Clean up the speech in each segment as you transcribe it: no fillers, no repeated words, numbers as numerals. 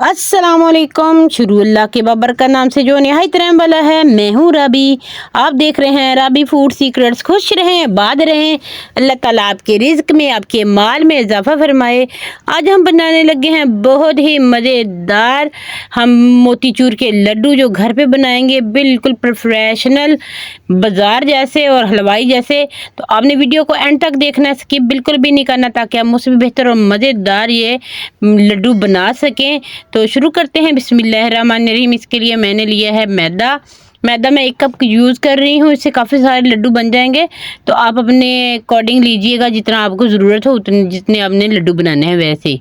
अस्सलामुअलैकुम। शुरू अल्लाह के बाबर का नाम से जो निहायत रहम वाला है। मैं हूँ राबी। आप देख रहे हैं राबी फूड सीक्रेट्स। खुश रहें, आबाद रहें, अल्लाह ताला आपके रिज्क में, आपके माल में इजाफा फरमाए। आज हम बनाने लगे हैं बहुत ही मज़ेदार हम मोतीचूर के लड्डू, जो घर पे बनाएंगे बिल्कुल प्रोफेशनल, बाज़ार जैसे और हलवाई जैसे। तो आपने वीडियो को एंड तक देखना है, स्किप बिल्कुल भी नहीं करना, ताकि आप मुझसे भी बेहतर और मज़ेदार ये लड्डू बना सकें। तो शुरू करते हैं। बिस्मिल्लाहिर्रहमानिर्रहीम। इसके लिए मैंने लिया है मैदा मैं 1 कप यूज़ कर रही हूँ। इससे काफ़ी सारे लड्डू बन जाएंगे। तो आप अपने अकॉर्डिंग लीजिएगा, जितना आपको ज़रूरत हो उतने, जितने आपने लड्डू बनाने हैं वैसे।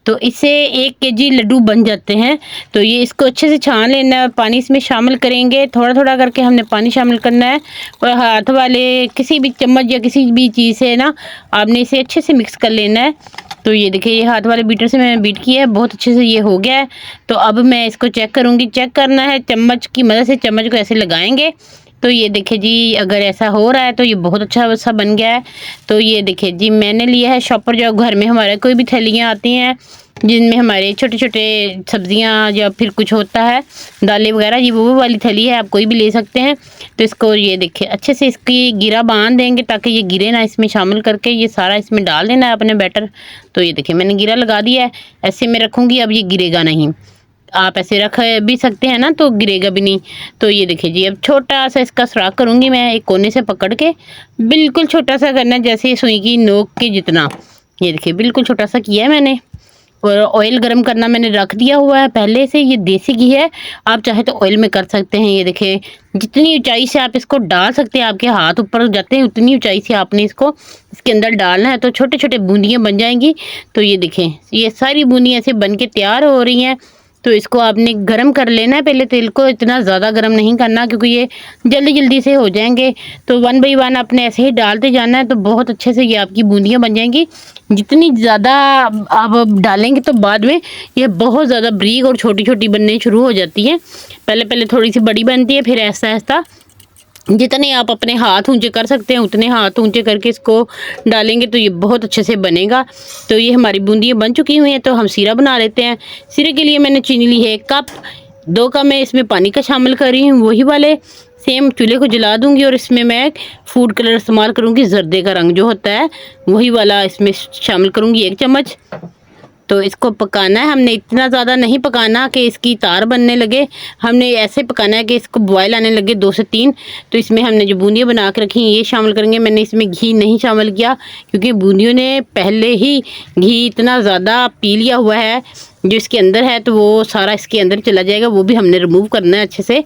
तो इससे 1 केजी लड्डू बन जाते हैं। तो ये इसको अच्छे से छान लेना है, पानी इसमें शामिल करेंगे। थोड़ा थोड़ा करके हमने पानी शामिल करना है, और हाथ वाले किसी भी चम्मच या किसी भी चीज़ से ना आपने इसे अच्छे से मिक्स कर लेना है। तो ये देखिए, ये हाथ वाले बीटर से मैंने बीट किया है, बहुत अच्छे से ये हो गया है। तो अब मैं इसको चेक करूँगी। चेक करना है चम्मच की मदद से, चम्मच को ऐसे लगाएंगे। तो ये देखिए जी, अगर ऐसा हो रहा है तो ये बहुत अच्छा सा बन गया है। तो ये देखिए जी, मैंने लिया है शॉपर, जो घर में हमारे कोई भी थैलियाँ आती हैं जिनमें हमारे छोटे छोटे सब्जियां या फिर कुछ होता है, दालें वगैरह, ये वो वाली थैली है, आप कोई भी ले सकते हैं। तो इसको ये देखिए अच्छे से इसकी गिरा बांध देंगे, ताकि ये गिरे ना। इसमें शामिल करके ये सारा इसमें डाल देना है अपने बैटर। तो ये देखिए मैंने गिरा लगा दिया है, ऐसे में रखूँगी, अब ये गिरेगा नहीं। आप ऐसे रख भी सकते हैं ना, तो गिरेगा भी नहीं। तो ये देखिए जी, अब छोटा सा इसका सुराख करूँगी मैं, एक कोने से पकड़ के बिल्कुल छोटा सा करना है, जैसे सुई की नोक के जितना। ये देखिए बिल्कुल छोटा सा किया है मैंने। और ऑयल गरम करना मैंने रख दिया हुआ है पहले से। ये देसी घी है, आप चाहे तो ऑयल में कर सकते हैं। ये देखिए, जितनी ऊंचाई से आप इसको डाल सकते हैं, आपके हाथ ऊपर जाते हैं उतनी ऊंचाई से आपने इसको इसके अंदर डालना है। तो छोटे छोटे बूंदियाँ बन जाएंगी। तो ये देखें, ये सारी बूंदियाँ ऐसे बन के तैयार हो रही हैं। तो इसको आपने गरम कर लेना है पहले। तेल को इतना ज़्यादा गरम नहीं करना, क्योंकि ये जल्दी जल्दी से हो जाएंगे। तो 1 बाई 1 आपने ऐसे ही डालते जाना है। तो बहुत अच्छे से ये आपकी बूंदियाँ बन जाएंगी। जितनी ज़्यादा आप डालेंगे तो बाद में ये बहुत ज़्यादा बारीक और छोटी छोटी बनने शुरू हो जाती है। पहले पहले थोड़ी सी बड़ी बनती है, फिर ऐसा ऐसा जितने आप अपने हाथ ऊंचे कर सकते हैं उतने हाथ ऊंचे करके इसको डालेंगे, तो ये बहुत अच्छे से बनेगा। तो ये हमारी बूंदियाँ बन चुकी हुई हैं। तो हम सीरा बना लेते हैं। सीरे के लिए मैंने चीनी ली है 1 कप। 2 कप मैं इसमें पानी का शामिल कर रही हूँ, वही वाले सेम। चूल्हे को जला दूंगी और इसमें मैं फूड कलर इस्तेमाल करूँगी, जर्दे का रंग जो होता है वही वाला इसमें शामिल करूँगी 1 चम्मच। तो इसको पकाना है हमने, इतना ज़्यादा नहीं पकाना कि इसकी तार बनने लगे। हमने ऐसे पकाना है कि इसको बॉयल आने लगे 2 से 3। तो इसमें हमने जो बूंदियाँ बना के रखी ये शामिल करेंगे। मैंने इसमें घी नहीं शामिल किया, क्योंकि बूंदियों ने पहले ही घी इतना ज़्यादा पी लिया हुआ है जो इसके अंदर है। तो वो सारा इसके अंदर चला जाएगा, वो भी हमने रिमूव करना है अच्छे से,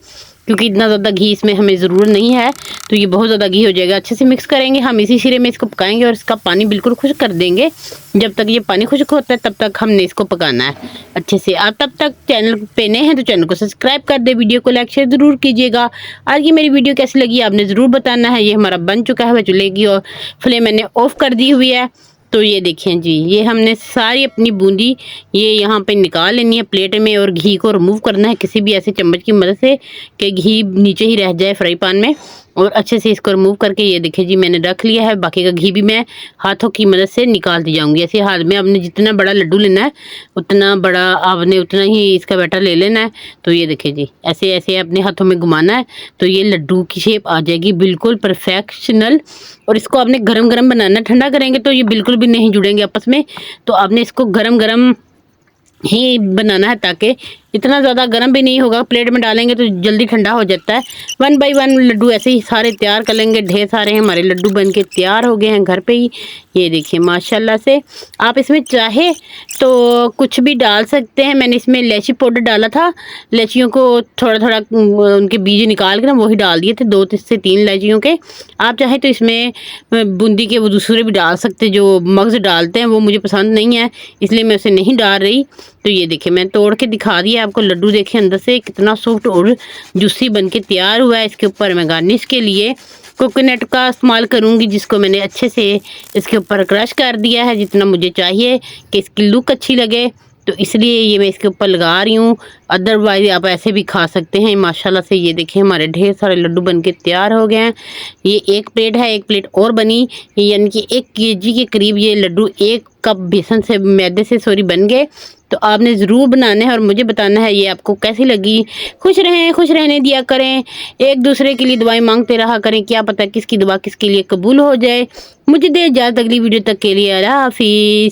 क्योंकि इतना ज़्यादा घी इसमें हमें ज़रूरत नहीं है। तो ये बहुत ज़्यादा घी हो जाएगा। अच्छे से मिक्स करेंगे हम, इसी सिरे में इसको पकाएंगे और इसका पानी बिल्कुल खुश्क कर देंगे। जब तक ये पानी खुश्क होता है तब तक हमने इसको पकाना है अच्छे से। आप तब तक चैनल पे नए हैं तो चैनल को सब्सक्राइब कर दे, वीडियो को लाइक शेयर ज़रूर कीजिएगा। आज की मेरी वीडियो कैसी लगी आपने ज़रूर बताना है। ये हमारा बन चुका है, चूल्हे की और फ्लेम मैंने ऑफ़ कर दी हुई है। तो ये देखिए जी, ये हमने सारी अपनी बूंदी ये यहाँ पे निकाल लेनी है प्लेट में, और घी को रिमूव करना है किसी भी ऐसे चम्मच की मदद से कि घी नीचे ही रह जाए फ्राई पैन में। और अच्छे से इसको रिमूव करके ये देखिए जी, मैंने रख लिया है। बाकी का घी भी मैं हाथों की मदद से निकालती जाऊंगी। ऐसे हाथ में आपने जितना बड़ा लड्डू लेना है उतना बड़ा आपने उतना ही इसका बैटर ले लेना है। तो ये देखिए जी, ऐसे ऐसे अपने हाथों में घुमाना है, तो ये लड्डू की शेप आ जाएगी बिल्कुल परफेक्शनल। और इसको आपने गरम गरम बनाना है, ठंडा करेंगे तो ये बिल्कुल भी नहीं जुड़ेंगे आपस में। तो आपने इसको गरम गरम ही बनाना है, ताकि इतना ज़्यादा गर्म भी नहीं होगा। प्लेट में डालेंगे तो जल्दी ठंडा हो जाता है। 1 बाई 1 लड्डू ऐसे ही सारे तैयार कर लेंगे। ढेर सारे हमारे लड्डू बन के तैयार हो गए हैं घर पे ही। ये देखिए माशाल्लाह से। आप इसमें चाहे तो कुछ भी डाल सकते हैं। मैंने इसमें इलायची पाउडर डाला था, इलायचियों को थोड़ा थोड़ा उनके बीज निकाल के ना वही डाल दिए थे, 2 से 3 इलायचियों के। आप चाहे तो इसमें बूंदी के वो दूसरे भी डाल सकते, जो मग्ज़ डालते हैं वो मुझे पसंद नहीं है, इसलिए मैं उसे नहीं डाल रही। तो ये देखिए, मैं तोड़ के दिखा दिया आपको लड्डू। देखिए अंदर से कितना सॉफ्ट और जूसी बन के तैयार हुआ है। इसके ऊपर मैं गार्निश के लिए कोकोनट का इस्तेमाल करूंगी, जिसको मैंने अच्छे से इसके ऊपर क्रश कर दिया है, जितना मुझे चाहिए कि इसकी लुक अच्छी लगे। तो इसलिए ये मैं इसके ऊपर लगा रही हूँ। अदरवाइज आप ऐसे भी खा सकते हैं। माशाल्लाह से ये देखिए हमारे ढेर सारे लड्डू बन के तैयार हो गए हैं। ये एक प्लेट है, एक प्लेट और बनी, यानी कि 1 केजी के करीब ये लड्डू 1 कप बेसन से मैदे से सॉरी बन गए। तो आपने ज़रूर बनाना है और मुझे बताना है ये आपको कैसी लगी। खुश रहें, खुश रहने दिया करें, एक दूसरे के लिए दुआएं मांगते रहा करें, क्या पता किसकी दुआ किसके लिए कबूल हो जाए। मुझे दे इजाज़त, अगली वीडियो तक के लिए अल्लाह हाफिज़।